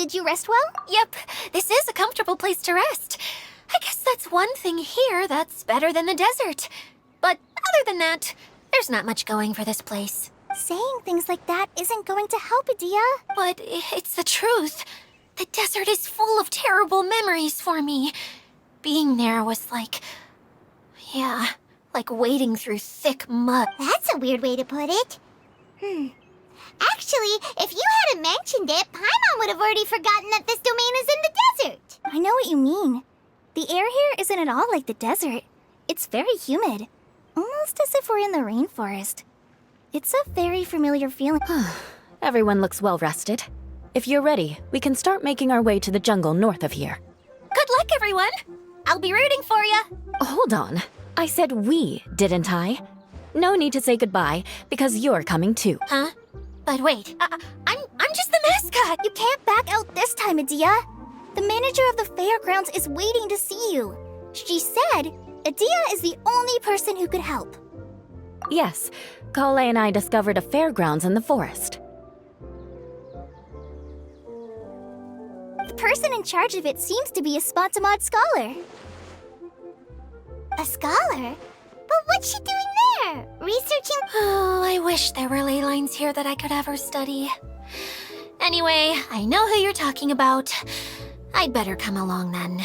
Did you rest well? Yep, this is a comfortable place to rest. I guess that's one thing here that's better than the desert. But other than that, there's not much going for this place. Saying things like that isn't going to help, Adia. But it's the truth. The desert is full of terrible memories for me. Being there was like... yeah, like wading through thick mud. That's a weird way to put it. Actually, if you hadn't mentioned it, Paimon would have already forgotten that this domain is in the desert. I know what you mean. The air here isn't at all like the desert. It's very humid. Almost as if we're in the rainforest. It's a very familiar feeling. Everyone looks well rested. If you're ready, we can start making our way to the jungle north of here. Good luck, everyone! I'll be rooting for you! Hold on. I said we, didn't I? No need to say goodbye, because you're coming too. Huh? But wait, I'm just the mascot! You can't back out this time, Adia. The manager of the fairgrounds is waiting to see you. She said Adia is the only person who could help. Yes, Kale and I discovered a fairgrounds in the forest. The person in charge of it seems to be a Spontamod scholar. A scholar? But what's she doing there? Researching? Oh, I wish there were ley lines here that I could ever study. Anyway, I know who you're talking about. I'd better come along then.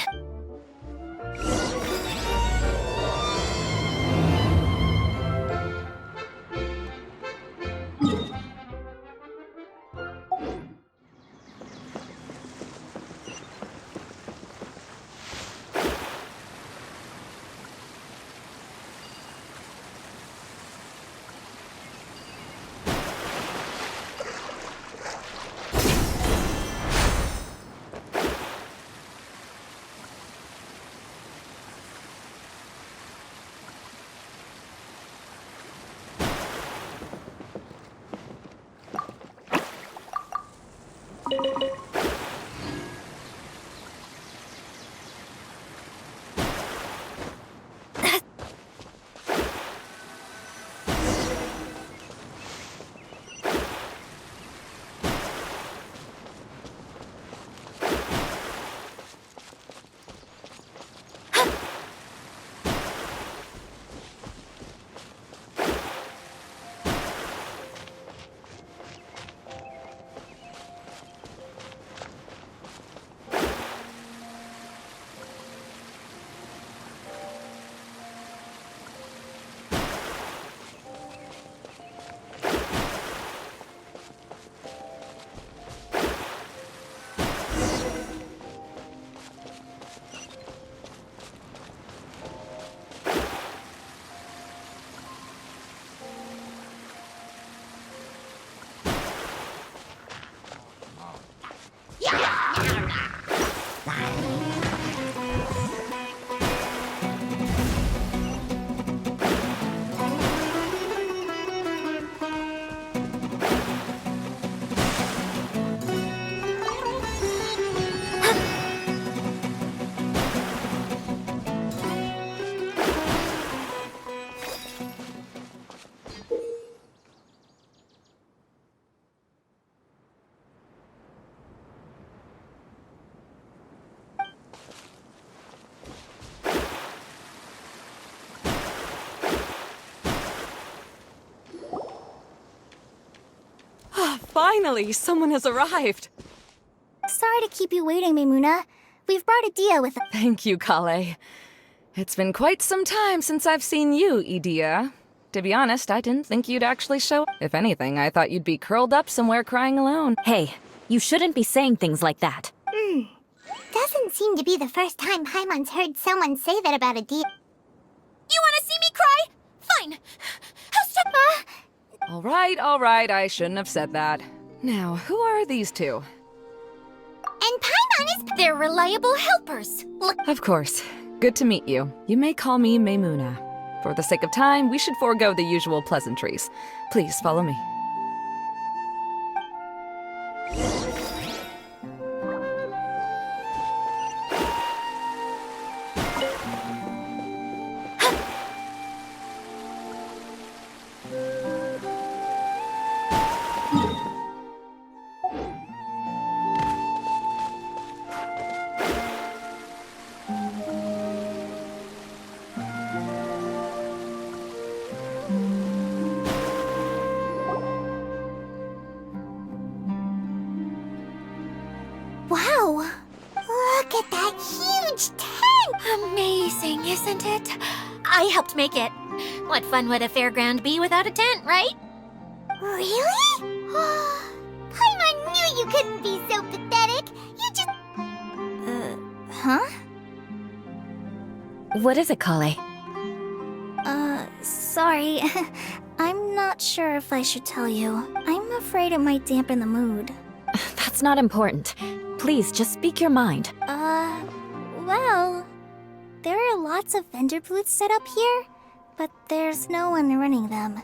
Finally, someone has arrived. Sorry to keep you waiting, Maimuna. We've brought Adia with us. Thank you, Kale. It's been quite some time since I've seen you, Idia. To be honest, I didn't think you'd actually show up. If anything, I thought you'd be curled up somewhere crying alone. Hey, you shouldn't be saying things like that. Doesn't seem to be the first time Paimon's heard someone say that about Adia. You wanna see me cry? Fine. All right, I shouldn't have said that. Now, who are these two? And Paimon is... They're reliable helpers. Look, Of course. Good to meet you. You may call me Maimuna. For the sake of time, we should forego the usual pleasantries. Please follow me. Whoa! Look at that huge tent! Amazing, isn't it? I helped make it. What fun would a fairground be without a tent, right? Really? Paimon knew you couldn't be so pathetic. You just... huh? What is it, Kale? Sorry. I'm not sure if I should tell you. I'm afraid it might dampen the mood. That's not important. Please, just speak your mind. Well... There are lots of vendor booths set up here, but there's no one running them.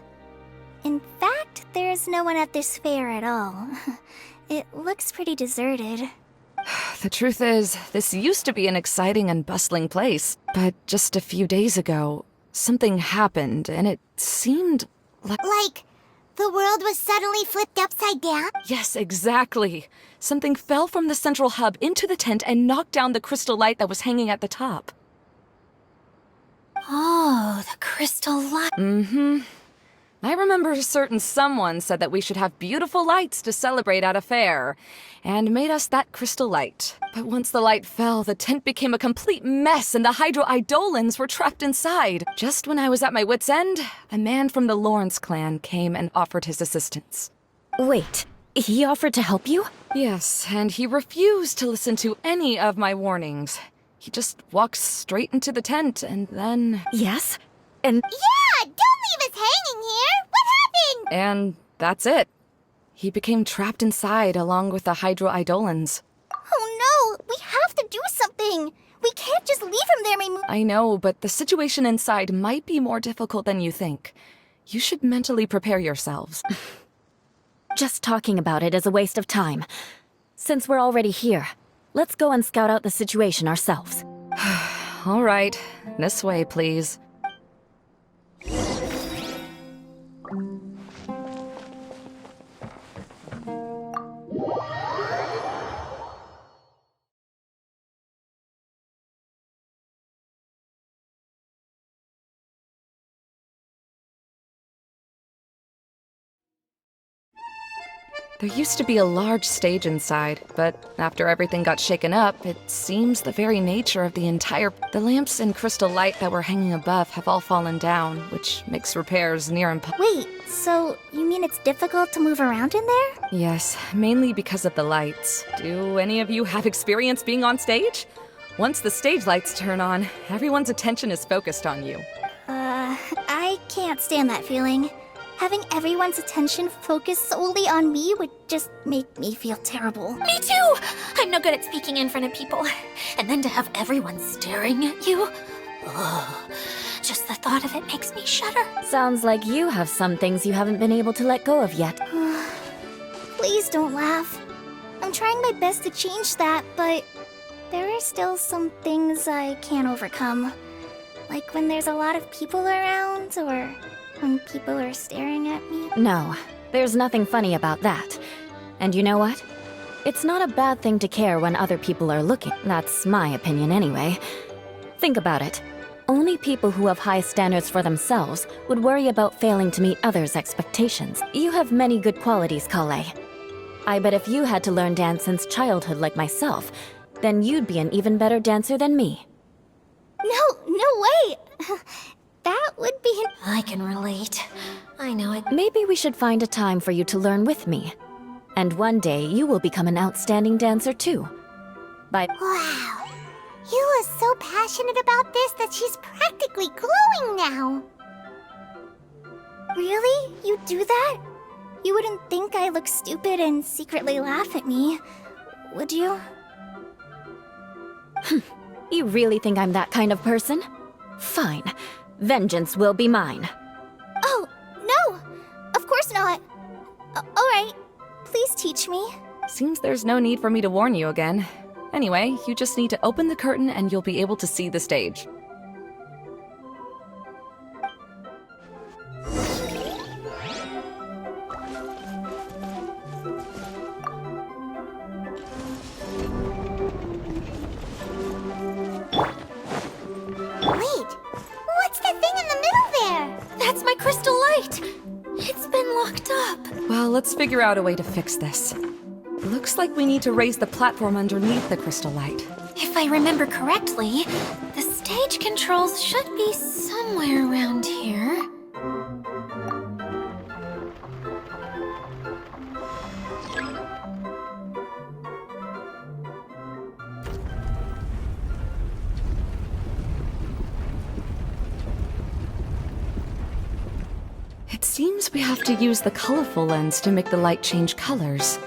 In fact, there's no one at this fair at all. It looks pretty deserted. The truth is, this used to be an exciting and bustling place, but just a few days ago, something happened, and it seemed like... Like, the world was suddenly flipped upside down? Yes, exactly. Something fell from the central hub into the tent and knocked down the crystal light that was hanging at the top. Oh, the crystal light. Mm-hmm. I remember a certain someone said that we should have beautiful lights to celebrate at a fair, and made us that crystal light. But once the light fell, the tent became a complete mess and the Hydro-Eidolons were trapped inside. Just when I was at my wit's end, a man from the Lawrence clan came and offered his assistance. Wait, he offered to help you? Yes, and he refused to listen to any of my warnings. He just walked straight into the tent, and then... Yes? And Yeah! Don't leave us hanging here! What happened? And that's it. He became trapped inside along with the Hydro-Eidolons. Oh no! We have to do something! We can't just leave him there, I know, but the situation inside might be more difficult than you think. You should mentally prepare yourselves. just talking about it is a waste of time. Since we're already here, let's go and scout out the situation ourselves. All right, this way, please. There used to be a large stage inside, but after everything got shaken up, it seems the very nature of the The lamps and crystal light that were hanging above have all fallen down, which makes repairs near impossible. Wait, so you mean it's difficult to move around in there? Yes, mainly because of the lights. Do any of you have experience being on stage? Once the stage lights turn on, everyone's attention is focused on you. I can't stand that feeling. Having everyone's attention focused solely on me would just make me feel terrible. Me too! I'm no good at speaking in front of people. And then to have everyone staring at you? Ugh. Just the thought of it makes me shudder. Sounds like you have some things you haven't been able to let go of yet. Please don't laugh. I'm trying my best to change that, but there are still some things I can't overcome. Like when there's a lot of people around, or when people are staring at me. No, there's nothing funny about that. And you know what? It's not a bad thing to care when other people are looking. That's my opinion anyway. Think about it. Only people who have high standards for themselves would worry about failing to meet others' expectations. You have many good qualities, Kale. I bet if you had to learn dance since childhood like myself, then you'd be an even better dancer than me. No way! That would be... I can relate. I know it. Maybe we should find a time for you to learn with me. And one day you will become an outstanding dancer too. Wow. You are so passionate about this that she's practically glowing now. Really? You do that? You wouldn't think I look stupid and secretly laugh at me, would you? You really think I'm that kind of person? Fine. Vengeance will be mine. Oh, no! Of course not. Alright, please teach me. Seems there's no need for me to warn you again. Anyway, you just need to open the curtain and you'll be able to see the stage. Wait, what's the thing in the middle there? That's my crystal light! It's been locked up. Well, let's figure out a way to fix this. Looks looks like we need to raise the platform underneath the crystal light. If I remember correctly, the stage controls should be somewhere around here. It seems we have to use the colorful lens to make the light change colors.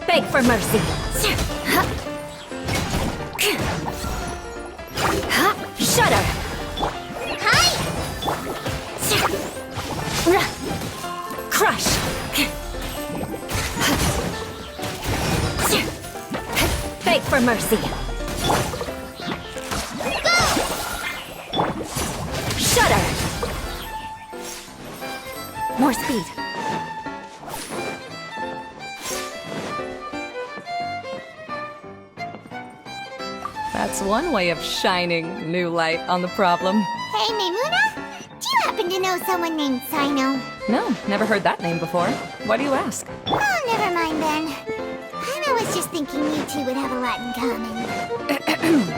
Beg for mercy. Shudder. Crush. Beg for mercy. Shudder. More speed. That's one way of shining new light on the problem. Hey, Maimuna? Do you happen to know someone named Sino? No, never heard that name before. Why do you ask? Oh, never mind then. I was just thinking you two would have a lot in common.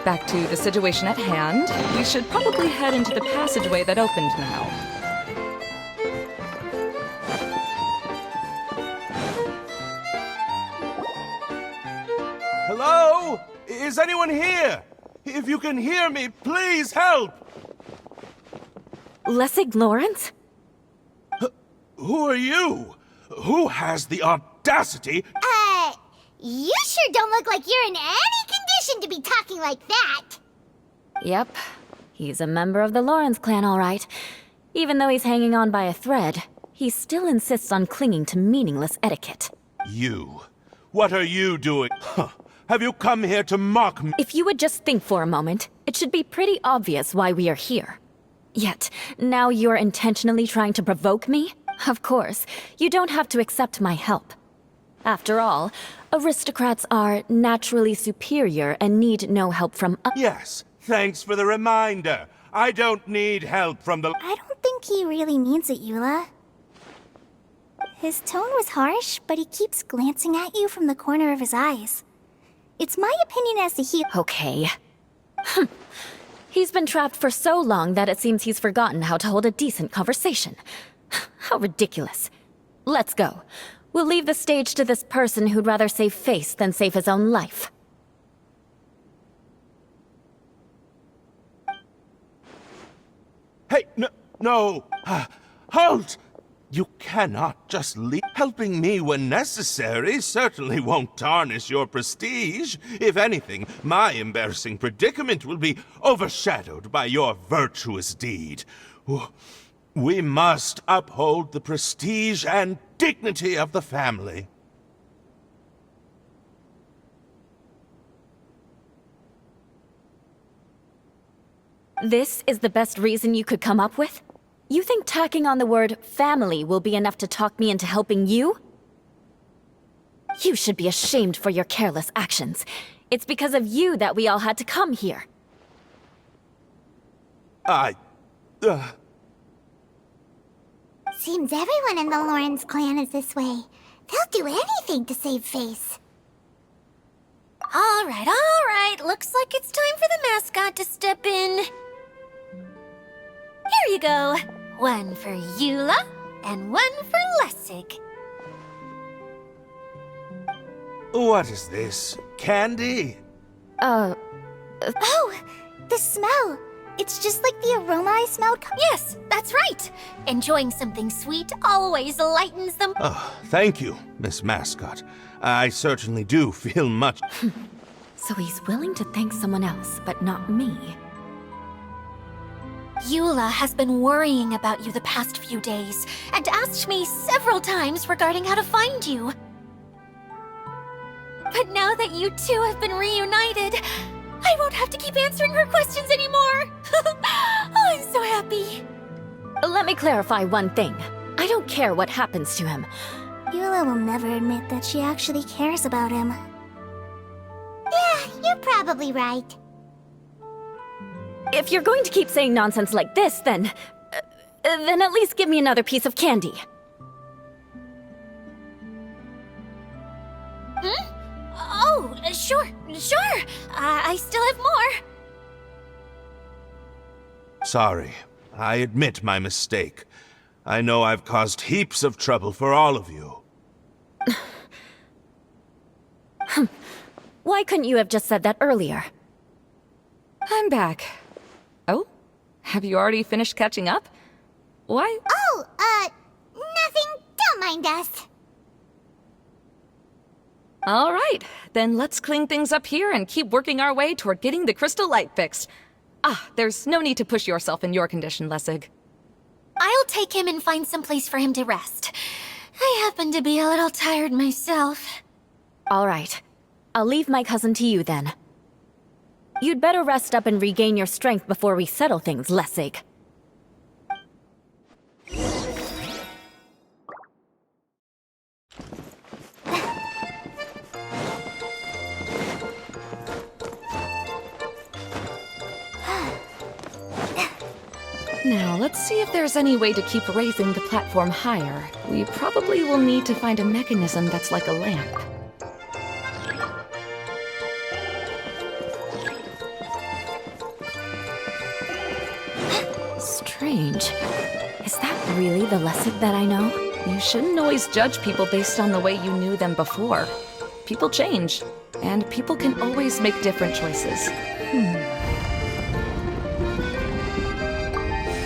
Back to the situation at hand. We should probably head into the passageway that opened now. Hello? Is anyone here? If you can hear me, please help! Lessig Lawrence? Who are you? Who has the audacity? You sure don't look like you're in any condition to be talking like that. Yep. He's a member of the Lawrence clan, all right. Even though he's hanging on by a thread, he still insists on clinging to meaningless etiquette. You. What are you doing? Huh. Have you come here to mock me? If you would just think for a moment, it should be pretty obvious why we are here. Yet, now you're intentionally trying to provoke me? Of course, you don't have to accept my help. After all, aristocrats are naturally superior and need no help from us. Yes, thanks for the reminder. I don't need help from the... I don't think he really means it, Eula. His tone was harsh, but he keeps glancing at you from the corner of his eyes. It's my opinion as to he... Okay. He's been trapped for so long that it seems he's forgotten how to hold a decent conversation. How ridiculous. Let's go. We'll leave the stage to this person who'd rather save face than save his own life. Hey, no. Halt! You cannot just leave. Helping me when necessary certainly won't tarnish your prestige. If anything, my embarrassing predicament will be overshadowed by your virtuous deed. We must uphold the prestige and dignity of the family. This is the best reason you could come up with? You think tacking on the word family will be enough to talk me into helping you? You should be ashamed for your careless actions. It's because of you that we all had to come here. Seems everyone in the Lawrence clan is this way. They'll do anything to save face. All right. Looks like it's time for the mascot to step in. Here you go. One for Eula, and one for Lessig. What is this? Candy? Oh, the smell. It's just like the aroma I smelled. Yes, that's right. Enjoying something sweet always lightens the... Oh, thank you, Miss Mascot. I certainly do feel much... So he's willing to thank someone else, but not me. Eula has been worrying about you the past few days, and asked me several times regarding how to find you. But now that you two have been reunited, I won't have to keep answering her questions anymore. Oh, I'm so happy. Let me clarify one thing. I don't care what happens to him. Beulah will never admit that she actually cares about him. Yeah, you're probably right. If you're going to keep saying nonsense like this, then at least give me another piece of candy. Oh, sure. I still have more. Sorry. I admit my mistake. I know I've caused heaps of trouble for all of you. Why couldn't you have just said that earlier? I'm back. Oh? Have you already finished catching up? Why? Oh, nothing. Don't mind us. All right, then let's clean things up here and keep working our way toward getting the crystal light fixed. Ah, there's no need to push yourself in your condition, Lessig. I'll take him and find some place for him to rest. I happen to be a little tired myself. All right. I'll leave my cousin to you then. You'd better rest up and regain your strength before we settle things, Lessig. Now, let's see if there's any way to keep raising the platform higher. We probably will need to find a mechanism that's like a lamp. Strange. Is that really the Lessig that I know? You shouldn't always judge people based on the way you knew them before. People change, and people can always make different choices.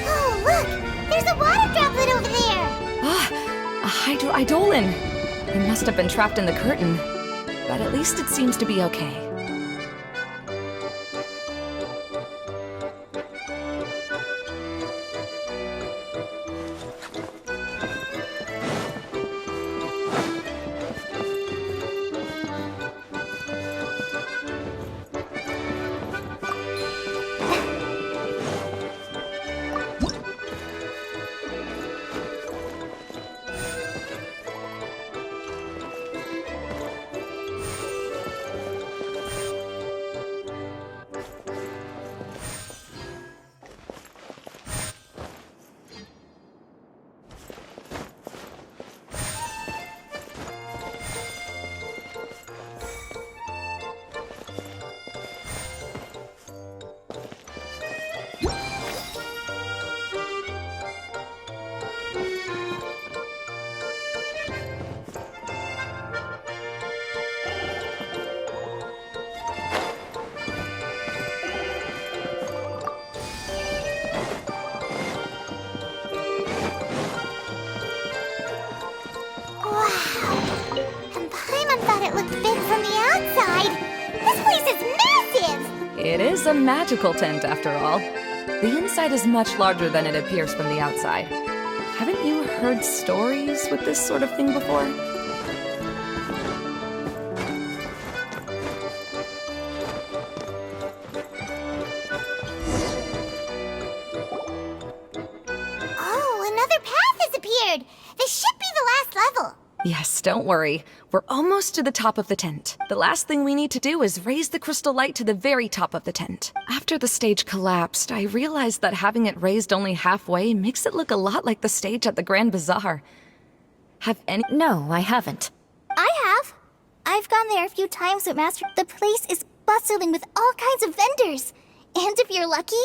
Oh, look! There's a water droplet over there! Ah, a hydroidolin! It must have been trapped in the curtain. But at least it seems to be okay. It is a magical tent, after all. The inside is much larger than it appears from the outside. Haven't you heard stories with this sort of thing before? Oh, another path has appeared! This should be the last level! Yes, don't worry. We're almost to the top of the tent. The last thing we need to do is raise the crystal light to the very top of the tent. After the stage collapsed, I realized that having it raised only halfway makes it look a lot like the stage at the Grand Bazaar. Have any— No, I haven't. I have. I've gone there a few times with Master. The place is bustling with all kinds of vendors. And if you're lucky,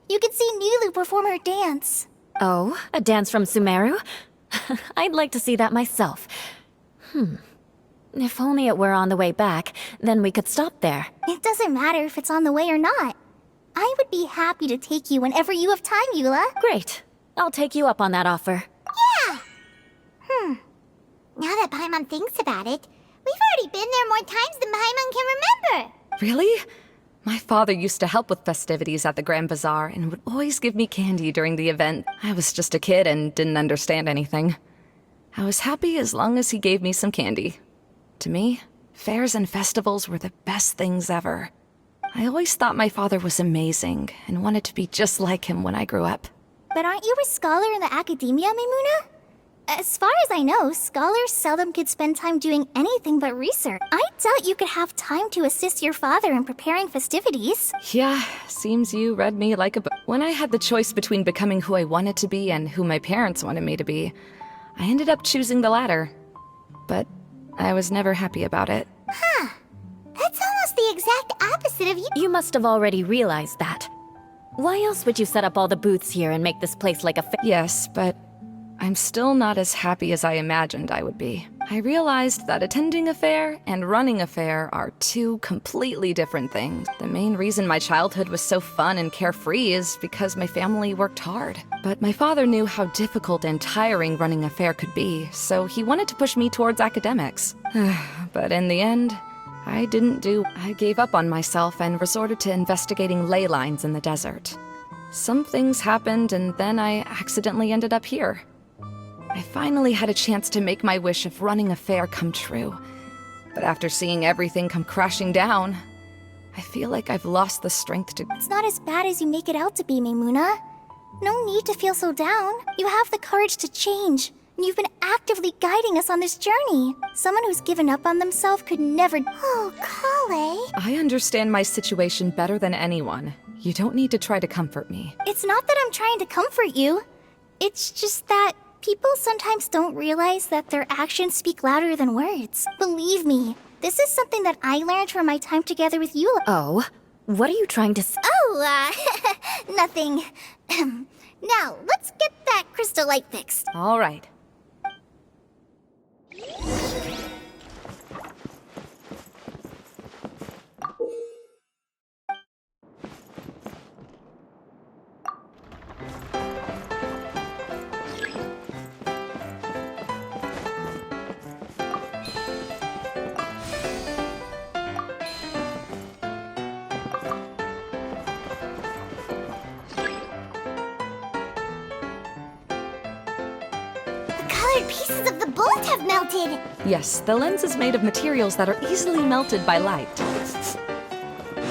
you can see Nulu perform her dance. Oh, a dance from Sumeru? I'd like to see that myself. If only it were on the way back, then we could stop there. It doesn't matter if it's on the way or not. I would be happy to take you whenever you have time, Eula. Great. I'll take you up on that offer. Yeah! Now that Paimon thinks about it, we've already been there more times than Paimon can remember. Really? My father used to help with festivities at the Grand Bazaar and would always give me candy during the event. I was just a kid and didn't understand anything. I was happy as long as he gave me some candy. To me, fairs and festivals were the best things ever. I always thought my father was amazing and wanted to be just like him when I grew up. But aren't you a scholar in the academia, Mimuna? As far as I know, scholars seldom could spend time doing anything but research. I doubt you could have time to assist your father in preparing festivities. Yeah, seems you read me like a book. When I had the choice between becoming who I wanted to be and who my parents wanted me to be, I ended up choosing the latter. But I was never happy about it. That's almost the exact opposite of you. You must have already realized that. Why else would you set up all the booths here and make this place like a Yes, but I'm still not as happy as I imagined I would be. I realized that attending a fair and running a fair are two completely different things. The main reason my childhood was so fun and carefree is because my family worked hard. But my father knew how difficult and tiring running a fair could be, so he wanted to push me towards academics. But in the end, I gave up on myself and resorted to investigating ley lines in the desert. Some things happened, and then I accidentally ended up here. I finally had a chance to make my wish of running a fair come true. But after seeing everything come crashing down, I feel like I've lost the strength to... It's not as bad as you make it out to be, Maimuna. No need to feel so down. You have the courage to change, and you've been actively guiding us on this journey. Someone who's given up on themselves could never... Oh, Kale. I understand my situation better than anyone. You don't need to try to comfort me. It's not that I'm trying to comfort you. It's just that people sometimes don't realize that their actions speak louder than words. Believe me, this is something that I learned from my time together with you. Oh, what are you trying to say? Oh, nothing. Now, let's get that crystal light fixed. All right. Colored pieces of the bolt have melted. Yes, the lens is made of materials that are easily melted by light.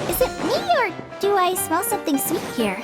Is it me, or do I smell something sweet here?